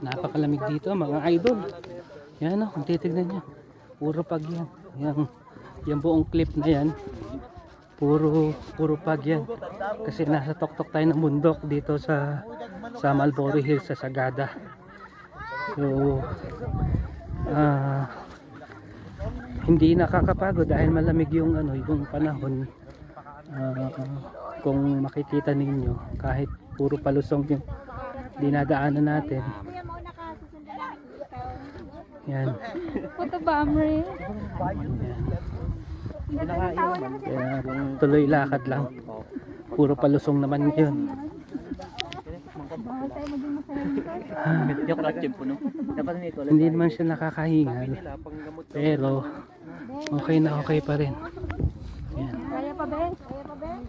Napakalamig dito mga idol. Yan o, kung titignan nyo, puro pag yan. Yung buong clip na yan, puro pag yan. Kasi nasa tuktok tayo ng bundok dito sa Malboro Hills sa Sagada. So hindi nakakapagod dahil malamig yung yung panahon. Kung makikita ninyo, kahit puro palusong yung dinadaanan natin. Yan. Puto Bamre. Kaya tuloy lakad lang. Puro palusong naman yun. Hindi naman siya nakakahingal. Pero okay na okay pa rin. Yan. Kaya pa, Ben? Kaya pa, Ben?